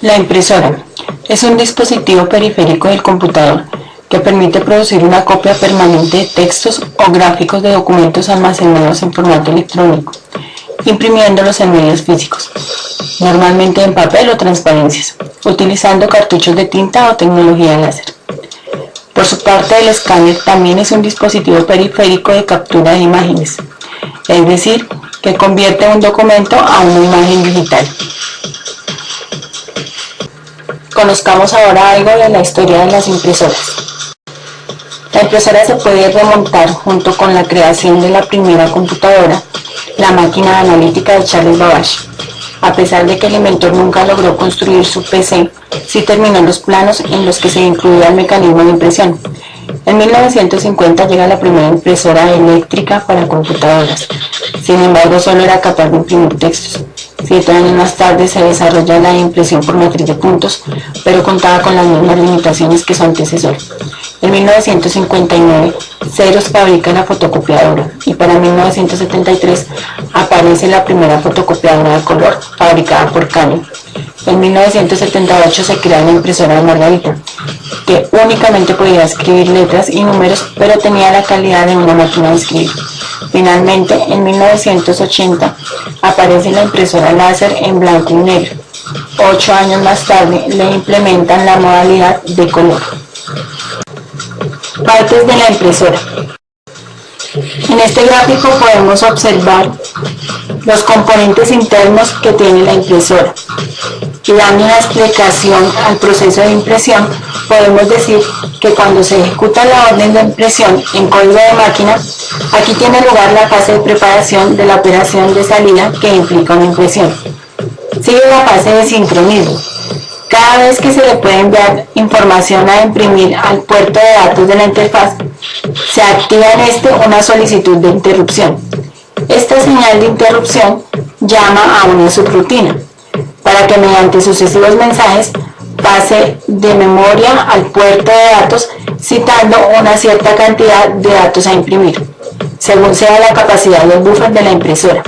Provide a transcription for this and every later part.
La impresora es un dispositivo periférico del computador que permite producir una copia permanente de textos o gráficos de documentos almacenados en formato electrónico, imprimiéndolos en medios físicos, normalmente en papel o transparencias, utilizando cartuchos de tinta o tecnología láser. Por su parte, el escáner también es un dispositivo periférico de captura de imágenes, es decir, que convierte un documento a una imagen digital. Conozcamos ahora algo de la historia de las impresoras. La impresora se puede remontar junto con la creación de la primera computadora, la máquina analítica de Charles Babbage. A pesar de que el inventor nunca logró construir su PC, sí terminó los planos en los que se incluía el mecanismo de impresión. En 1950 llega la primera impresora eléctrica para computadoras. Sin embargo, solo era capaz de imprimir textos. 7 años más tarde se desarrolla la impresión por matriz de puntos, pero contaba con las mismas limitaciones que su antecesor. En 1959, Xerox fabrica la fotocopiadora y para 1973 aparece la primera fotocopiadora de color fabricada por Canon. En 1978 se crea la impresora de Margarita, que únicamente podía escribir letras y números, pero tenía la calidad de una máquina de escribir. Finalmente, en 1980 aparece la impresora láser en blanco y negro. 8 años más tarde le implementan la modalidad de color. Partes de la impresora. En este gráfico podemos observar los componentes internos que tiene la impresora. Y dando una explicación al proceso de impresión, podemos decir que cuando se ejecuta la orden de impresión en código de máquina, aquí tiene lugar la fase de preparación de la operación de salida que implica una impresión. Sigue la fase de sincronismo. Cada vez que se le puede enviar información a imprimir al puerto de datos de la interfaz, se activa en este una solicitud de interrupción. Esta señal de interrupción llama a una subrutina, para que mediante sucesivos mensajes pase de memoria al puerto de datos citando una cierta cantidad de datos a imprimir, según sea la capacidad del buffer de la impresora,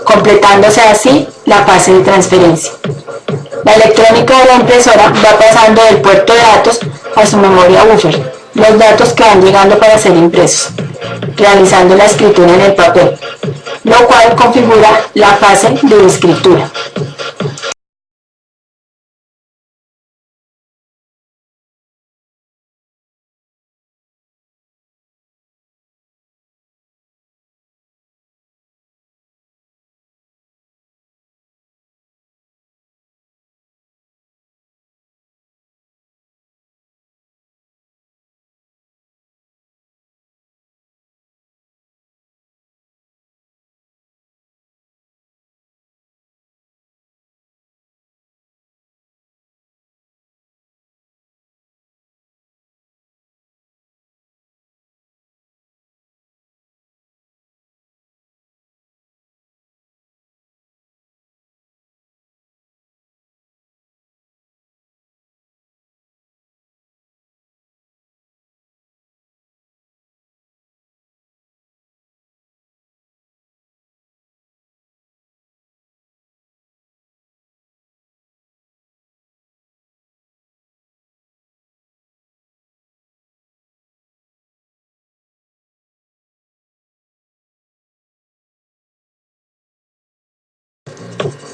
completándose así la fase de transferencia. La electrónica de la impresora va pasando del puerto de datos a su memoria buffer, los datos que van llegando para ser impresos, realizando la escritura en el papel, lo cual configura la fase de escritura.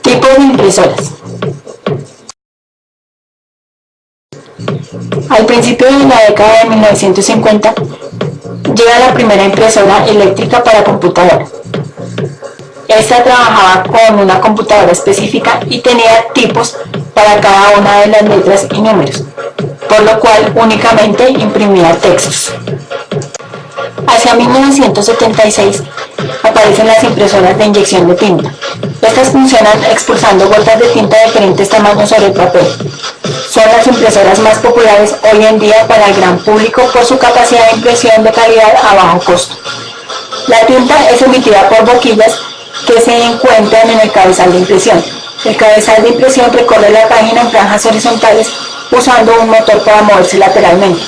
Tipos de impresoras. Al principio de la década de 1950 llega la primera impresora eléctrica para computadora. Esta trabajaba con una computadora específica y tenía tipos para cada una de las letras y números, por lo cual únicamente imprimía textos. Hacia 1976 aparecen las impresoras de inyección de tinta. Estas funcionan expulsando gotas de tinta de diferentes tamaños sobre el papel. Son las impresoras más populares hoy en día para el gran público por su capacidad de impresión de calidad a bajo costo. La tinta es emitida por boquillas que se encuentran en el cabezal de impresión. El cabezal de impresión recorre la página en franjas horizontales usando un motor para moverse lateralmente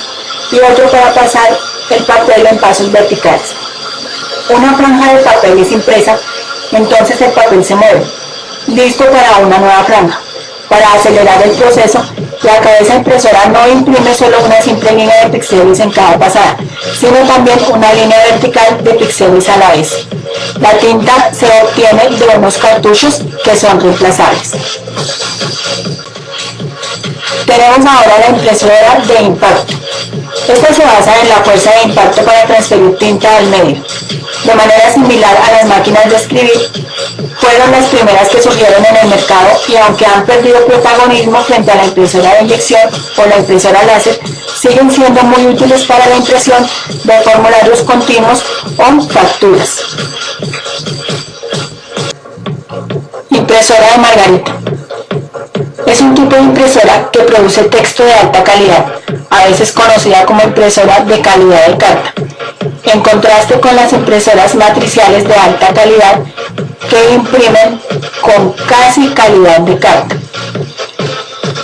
y otro para pasar el papel en pasos verticales. Una franja de papel es impresa, entonces el papel se mueve, listo para una nueva franja. Para acelerar el proceso, la cabeza impresora no imprime solo una simple línea de píxeles en cada pasada, sino también una línea vertical de píxeles a la vez. La tinta se obtiene de unos cartuchos que son reemplazables. Tenemos ahora la impresora de impacto. Esta se basa en la fuerza de impacto para transferir tinta al medio. De manera similar a las máquinas de escribir, fueron las primeras que surgieron en el mercado y aunque han perdido protagonismo frente a la impresora de inyección o la impresora láser, siguen siendo muy útiles para la impresión de formularios continuos o facturas. Impresora de margarita. Es un tipo de impresora que produce texto de alta calidad, a veces conocida como impresora de calidad de carta, en contraste con las impresoras matriciales de alta calidad que imprimen con casi calidad de carta.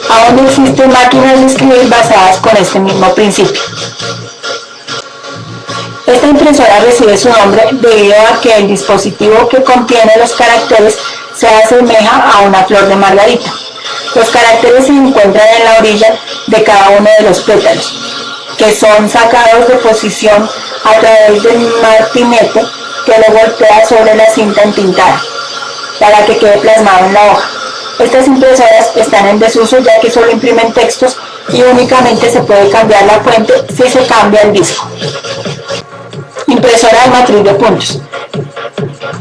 Aún existen máquinas de escribir basadas con este mismo principio. Esta impresora recibe su nombre debido a que el dispositivo que contiene los caracteres se asemeja a una flor de margarita. Los caracteres se encuentran en la orilla de cada uno de los pétalos, que son sacados de posición a través del martinete que lo golpea sobre la cinta entintada, para que quede plasmado en la hoja. Estas impresoras están en desuso ya que solo imprimen textos y únicamente se puede cambiar la fuente si se cambia el disco. Impresora de matriz de puntos.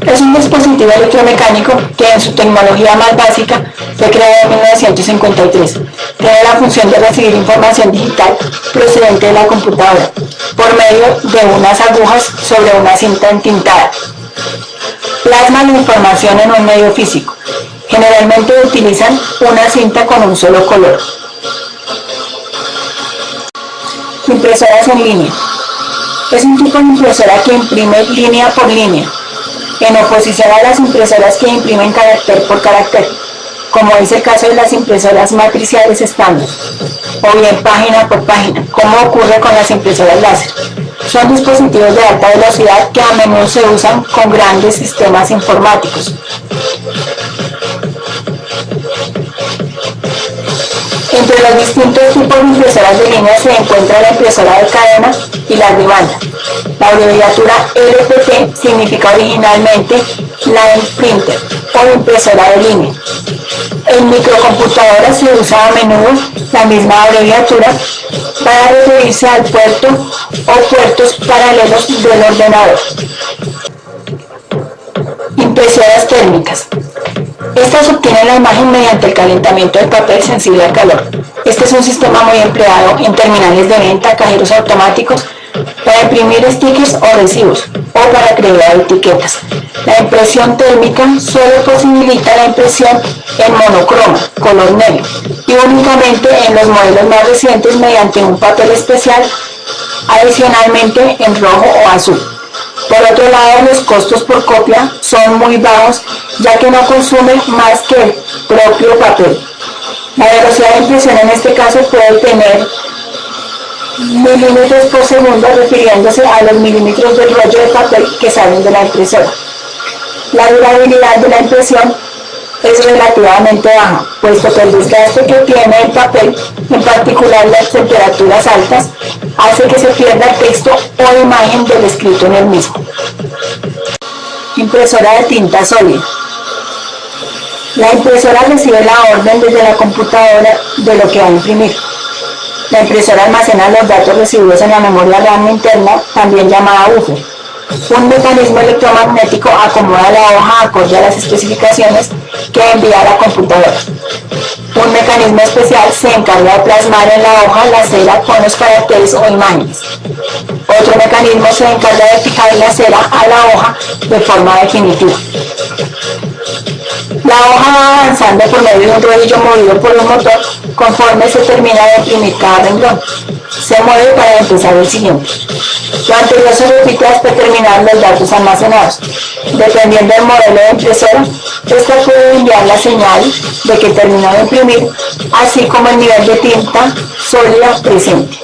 Es un dispositivo electromecánico que en su tecnología más básica fue creado en 1953. Tiene la función de recibir información digital procedente de la computadora por medio de unas agujas sobre una cinta entintada. Plasma la información en un medio físico. Generalmente utilizan una cinta con un solo color. Impresoras en línea. Es un tipo de impresora que imprime línea por línea, en oposición a las impresoras que imprimen carácter por carácter, como es el caso de las impresoras matriciales estándar, o bien página por página, como ocurre con las impresoras láser. Son dispositivos de alta velocidad que a menudo se usan con grandes sistemas informáticos. Entre los distintos tipos de impresoras de línea se encuentra la impresora de cadena y la de banda. La abreviatura LPT significa originalmente Line Printer o impresora de línea. En microcomputadoras se usa a menudo la misma abreviatura para referirse al puerto o puertos paralelos del ordenador. Impresoras térmicas. Estas obtienen la imagen mediante el calentamiento del papel sensible al calor. Este es un sistema muy empleado en terminales de venta, cajeros automáticos, para imprimir stickers o recibos, o para crear etiquetas. La impresión térmica solo posibilita la impresión en monocroma, color negro, y únicamente en los modelos más recientes mediante un papel especial, adicionalmente en rojo o azul. Por otro lado, los costos por copia son muy bajos, ya que no consumen más que el propio papel. La velocidad de impresión en este caso puede tener milímetros por segundo, refiriéndose a los milímetros del rollo de papel que salen de la impresora. La durabilidad de la impresión es relativamente baja, puesto que el desgaste que tiene el papel, en particular las temperaturas altas, hace que se pierda el texto o imagen del escrito en el mismo. Impresora de tinta sólida. La impresora recibe la orden desde la computadora de lo que va a imprimir. La impresora almacena los datos recibidos en la memoria RAM interna, también llamada buffer. Un mecanismo electromagnético acomoda la hoja acorde a las especificaciones que envía a la computadora. Un mecanismo especial se encarga de plasmar en la hoja la cera con los caracteres o imágenes. Otro mecanismo se encarga de fijar la cera a la hoja de forma definitiva. La hoja va avanzando por medio de un rodillo movido por un motor conforme se termina de imprimir cada renglón. Se mueve para empezar el siguiente. Lo anterior se repite hasta terminar los datos almacenados. Dependiendo del modelo de impresora, esta puede enviar la señal de que terminó de imprimir, así como el nivel de tinta sólida presente.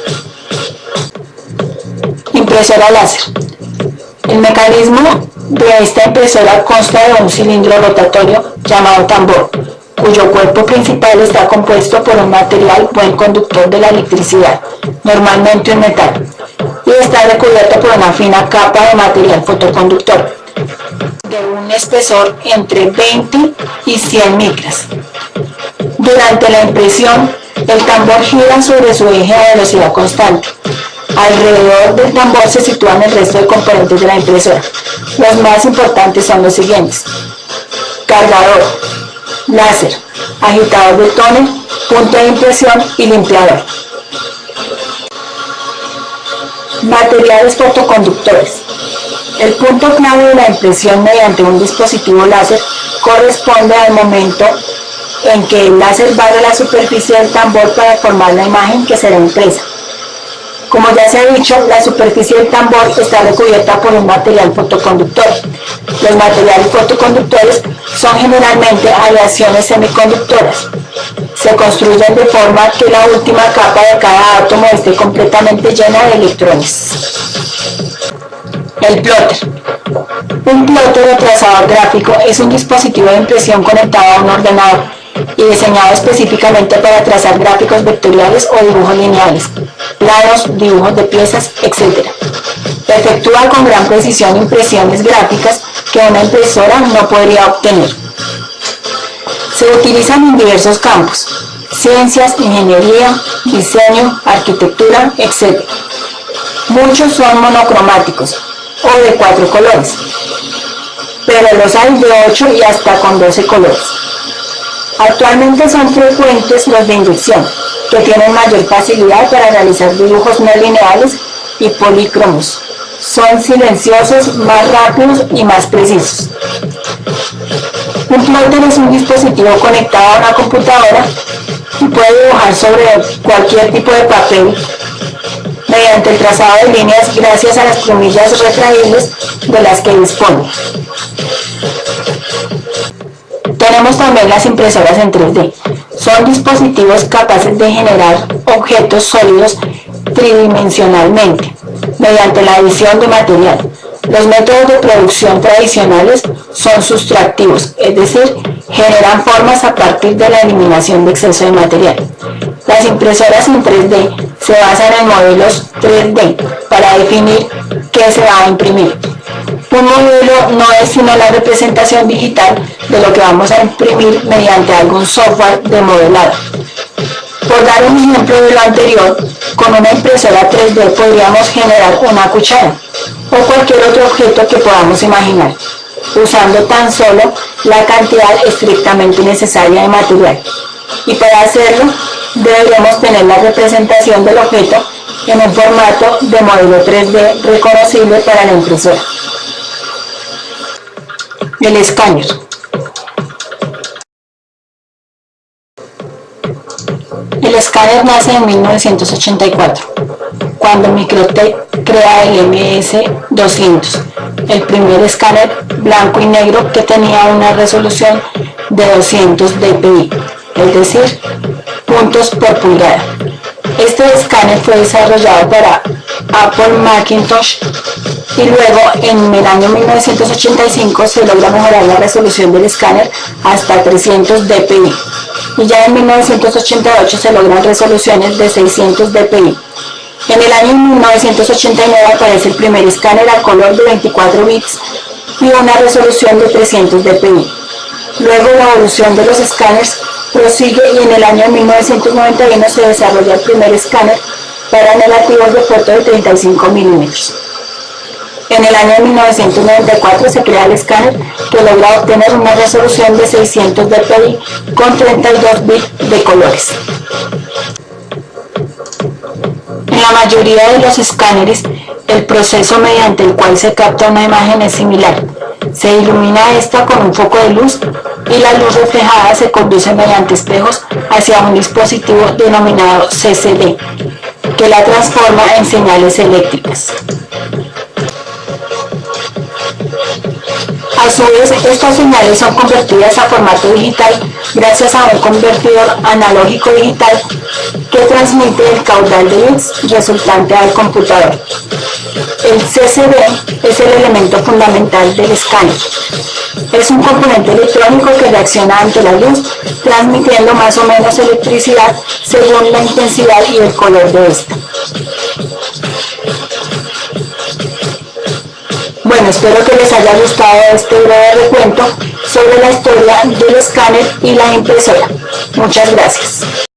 Impresora láser. El mecanismo de esta impresora consta de un cilindro rotatorio llamado tambor, cuyo cuerpo principal está compuesto por un material buen conductor de la electricidad, normalmente un metal, y está recubierto por una fina capa de material fotoconductor, de un espesor entre 20 y 100 micras. Durante la impresión, el tambor gira sobre su eje a velocidad constante. Alrededor del tambor se sitúan el resto de componentes de la impresora. Los más importantes son los siguientes: cargador, láser, agitador de tóner, punto de impresión y limpiador. Materiales fotoconductores. El punto clave de la impresión mediante un dispositivo láser corresponde al momento en que el láser barre la superficie del tambor para formar la imagen que será impresa. Como ya se ha dicho, la superficie del tambor está recubierta por un material fotoconductor. Los materiales fotoconductores son generalmente aleaciones semiconductoras. Se construyen de forma que la última capa de cada átomo esté completamente llena de electrones. El plotter. Un plotter o trazador gráfico es un dispositivo de impresión conectado a un ordenador y diseñado específicamente para trazar gráficos vectoriales o dibujos lineales, planos, dibujos de piezas, etc. Efectúa con gran precisión impresiones gráficas que una impresora no podría obtener. Se utilizan en diversos campos: ciencias, ingeniería, diseño, arquitectura, etc. Muchos son monocromáticos o de 4 colores, pero los hay de 8 y hasta con 12 colores. Actualmente son frecuentes los de inducción, que tienen mayor facilidad para realizar dibujos no lineales y polícromos. Son silenciosos, más rápidos y más precisos. Un plotter es un dispositivo conectado a una computadora y puede dibujar sobre cualquier tipo de papel mediante el trazado de líneas gracias a las plumillas retraíbles de las que dispone. Tenemos también las impresoras en 3D. Son dispositivos capaces de generar objetos sólidos tridimensionalmente mediante la adición de material. Los métodos de producción tradicionales son sustractivos, es decir, generan formas a partir de la eliminación de exceso de material. Las impresoras en 3D se basan en modelos 3D para definir qué se va a imprimir. Un modelo no es sino la representación digital de lo que vamos a imprimir mediante algún software de modelado. Por dar un ejemplo de lo anterior, con una impresora 3D podríamos generar una cuchara o cualquier otro objeto que podamos imaginar, usando tan solo la cantidad estrictamente necesaria de material. Y para hacerlo, deberíamos tener la representación del objeto en un formato de modelo 3D reconocible para la impresora. El escáner. El escáner nace en 1984, cuando Microtech crea el MS-200, el primer escáner blanco y negro que tenía una resolución de 200 dpi, es decir, puntos por pulgada. Este escáner fue desarrollado para Apple Macintosh y luego en el año 1985 se logra mejorar la resolución del escáner hasta 300 dpi y ya en 1988 se logran resoluciones de 600 dpi. En el año 1989 aparece el primer escáner a color de 24 bits y una resolución de 300 dpi. Luego la evolución de los escáneres prosigue y en el año 1991 se desarrolla el primer escáner para negativos de foto de 35 milímetros. En el año 1994 se crea el escáner que logra obtener una resolución de 600 dpi con 32 bits de colores. En la mayoría de los escáneres, el proceso mediante el cual se capta una imagen es similar. Se ilumina esta con un foco de luz y la luz reflejada se conduce mediante espejos hacia un dispositivo denominado CCD, que la transforma en señales eléctricas. A su vez, estas señales son convertidas a formato digital gracias a un convertidor analógico digital que transmite el caudal de bits resultante al computador. El CCD es el elemento fundamental del escáner. Es un componente electrónico que reacciona ante la luz, transmitiendo más o menos electricidad según la intensidad y el color de esta. Bueno, espero que les haya gustado este breve recuento sobre la historia del escáner y la impresora. Muchas gracias.